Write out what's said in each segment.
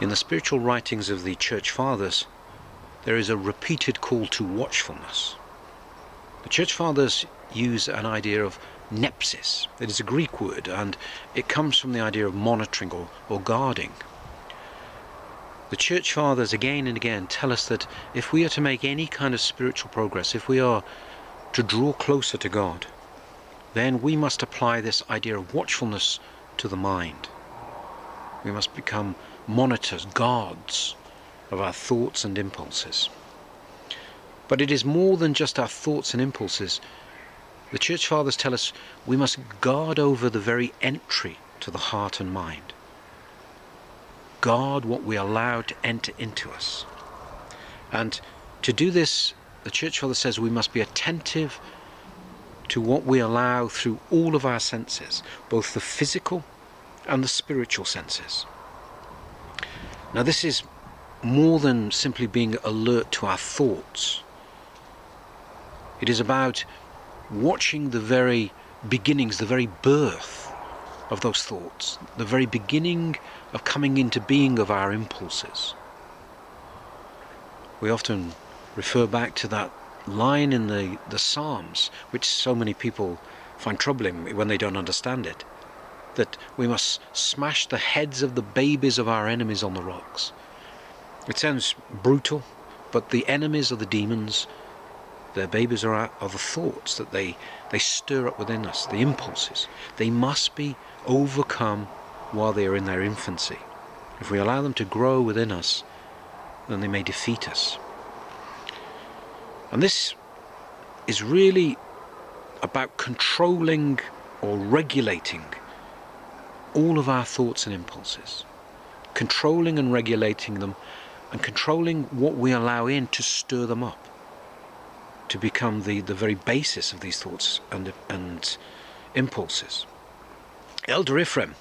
In the spiritual writings of the Church Fathers, there is a repeated call to watchfulness. The Church Fathers use an idea of nepsis. It is a Greek word, and it comes from the idea of monitoring or guarding. The Church Fathers again and again tell us that if we are to make any kind of spiritual progress, if we are to draw closer to God, then we must apply this idea of watchfulness to the mind. We must become monitors, guards of our thoughts and impulses. But it is more than just our thoughts and impulses. The Church Fathers tell us we must guard over the very entry to the heart and mind. Guard what we allow to enter into us. And to do this, the Church Father says we must be attentive to what we allow through all of our senses, both the physical and the spiritual senses. Now this is more than simply being alert to our thoughts. It is about watching the very beginnings, the very birth of those thoughts, the very beginning of coming into being of our impulses. We often refer back to that line in the Psalms, which so many people find troubling when they don't understand it, that we must smash the heads of the babies of our enemies on the rocks. It sounds brutal, but the enemies of the demons, their babies are the thoughts that they stir up within us, the impulses. They must be overcome while they are in their infancy. If we allow them to grow within us, then they may defeat us. And this is really about controlling or regulating all of our thoughts and impulses. Controlling and regulating them, and controlling what we allow in to stir them up, to become the very basis of these thoughts and impulses. Elder Ephraim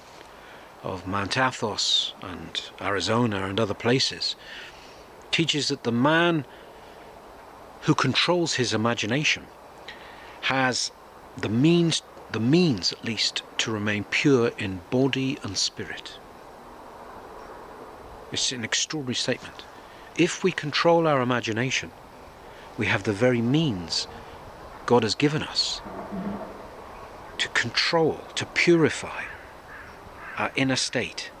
of Mount Athos and Arizona and other places teaches that the man who controls his imagination has the means at least to remain pure in body and spirit. It's an extraordinary statement. If we control our imagination, we have the very means God has given us to control, to purify our inner state.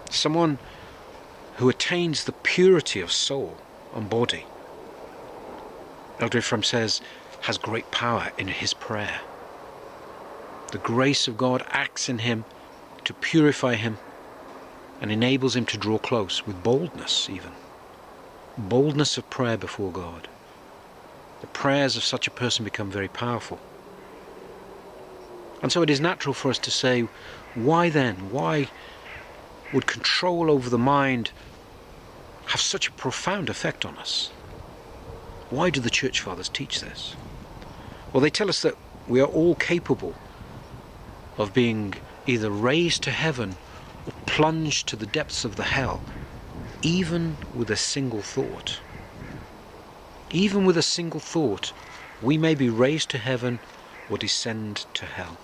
Someone who attains the purity of soul and body, Elder Ephraim says, has great power in his prayer. The grace of God acts in him to purify him and enables him to draw close with boldness even. Boldness of prayer before God. The prayers of such a person become very powerful. And so it is natural for us to say, why then? Why would control over the mind have such a profound effect on us? Why do the Church Fathers teach this? Well, they tell us that we are all capable of being either raised to heaven or plunged to the depths of the hell, even with a single thought. Even with a single thought, we may be raised to heaven or descend to hell.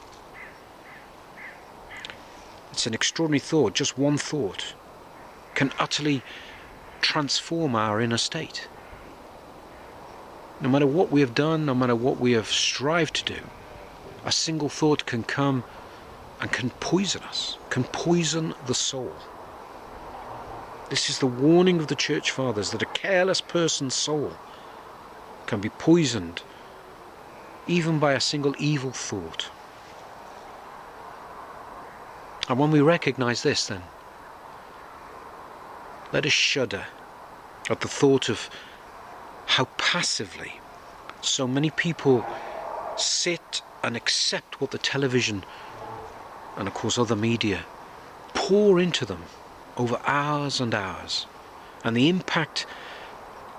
It's an extraordinary thought. Just one thought can utterly transform our inner state. No matter what we have done, no matter what we have strived to do, a single thought can come and can poison us, can poison the soul. This is the warning of the Church Fathers, that a careless person's soul can be poisoned even by a single evil thought. And when we recognize this, then, let us shudder at the thought of how passively so many people sit and accept what the television and of course other media pour into them over hours and hours, and the impact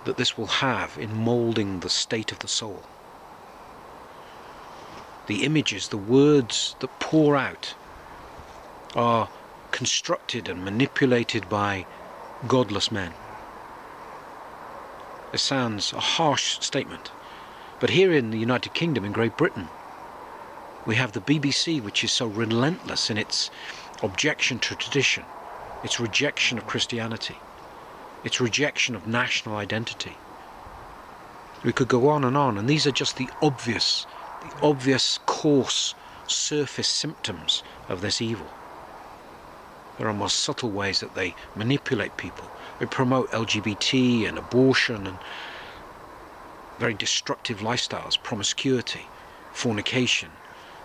that this will have in moulding the state of the soul. The images, the words that pour out are constructed and manipulated by godless men. It sounds a harsh statement, but here in the United Kingdom, in Great Britain, we have the BBC, which is so relentless in its objection to tradition, its rejection of Christianity, its rejection of national identity. We could go on, and these are just the obvious coarse surface symptoms of this evil. There are more subtle ways that they manipulate people. They promote LGBT and abortion and very destructive lifestyles, promiscuity, fornication,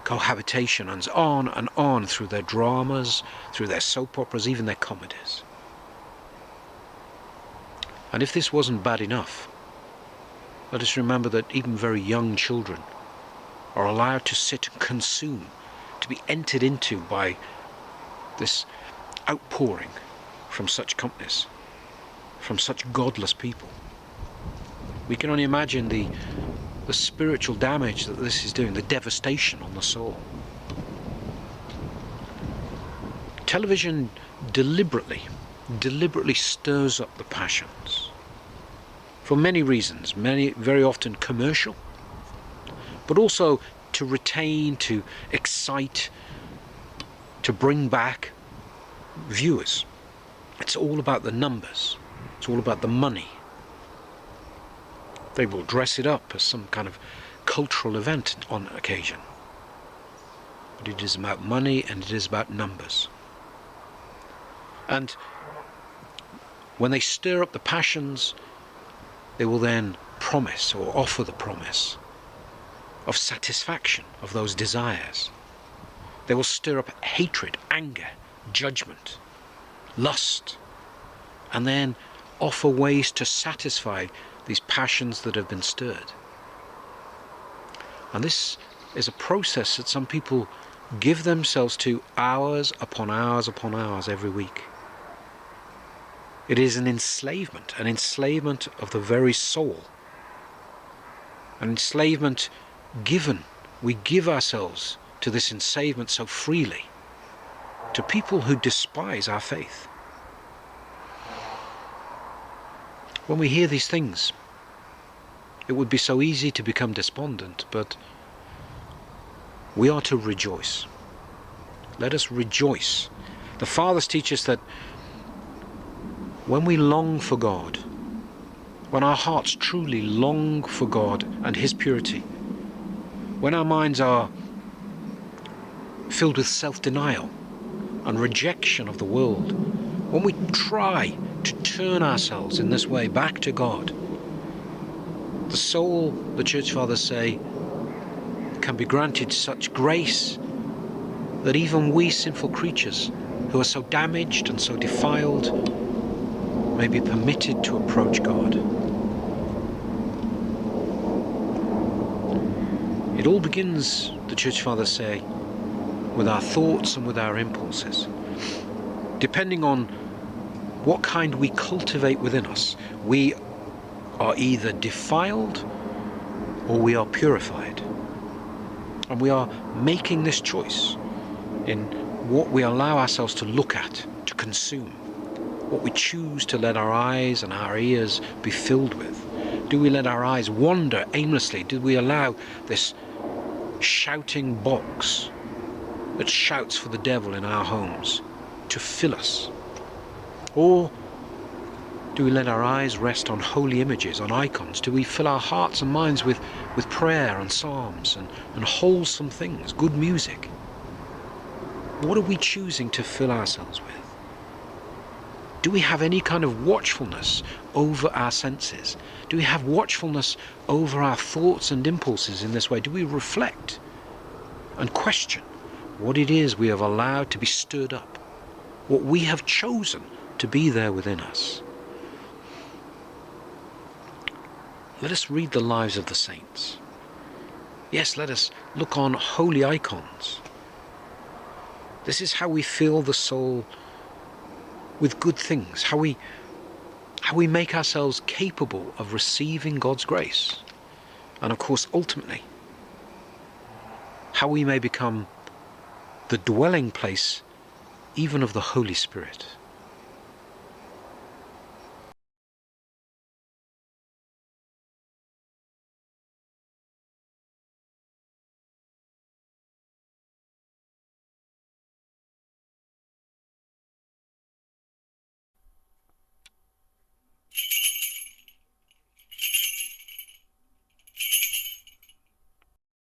cohabitation, and on through their dramas, through their soap operas, even their comedies. And if this wasn't bad enough, let us remember that even very young children are allowed to sit and consume, to be entered into by this outpouring from such companies, from such godless people. We can only imagine the spiritual damage that this is doing, the devastation on the soul. Television deliberately stirs up the passions for many reasons, very often commercial, but also to retain, to excite, to bring back viewers. It's all about the numbers. It's all about the money. They will dress it up as some kind of cultural event on occasion. But it is about money and it is about numbers. And when they stir up the passions, they will then promise or offer the promise of satisfaction of those desires. They will stir up hatred, anger, judgment, lust, and then offer ways to satisfy these passions that have been stirred. And this is a process that some people give themselves to hours upon hours upon hours every week. It is an enslavement of the very soul. An enslavement given. We give ourselves to this enslavement so freely to people who despise our faith. When we hear these things, it would be so easy to become despondent, but we are to rejoice. Let us rejoice. The Fathers teach us that when we long for God, when our hearts truly long for God and His purity, when our minds are filled with self-denial and rejection of the world, when we try to turn ourselves in this way back to God, the soul, the Church Fathers say, can be granted such grace that even we sinful creatures who are so damaged and so defiled may be permitted to approach God. It all begins, the Church Fathers say, with our thoughts and with our impulses. Depending on what kind we cultivate within us, we are either defiled or we are purified. And we are making this choice in what we allow ourselves to look at, to consume, what we choose to let our eyes and our ears be filled with. Do we let our eyes wander aimlessly? Do we allow this shouting box that shouts for the devil in our homes to fill us? Or do we let our eyes rest on holy images, on icons? Do we fill our hearts and minds with prayer and psalms and wholesome things, good music? What are we choosing to fill ourselves with? Do we have any kind of watchfulness over our senses? Do we have watchfulness over our thoughts and impulses in this way? Do we reflect and question what it is we have allowed to be stirred up, what we have chosen to be there within us? Let us read the lives of the saints. Yes, let us look on holy icons. This is how we fill the soul with good things, how we make ourselves capable of receiving God's grace. And of course, ultimately, how we may become the dwelling place even of the Holy Spirit.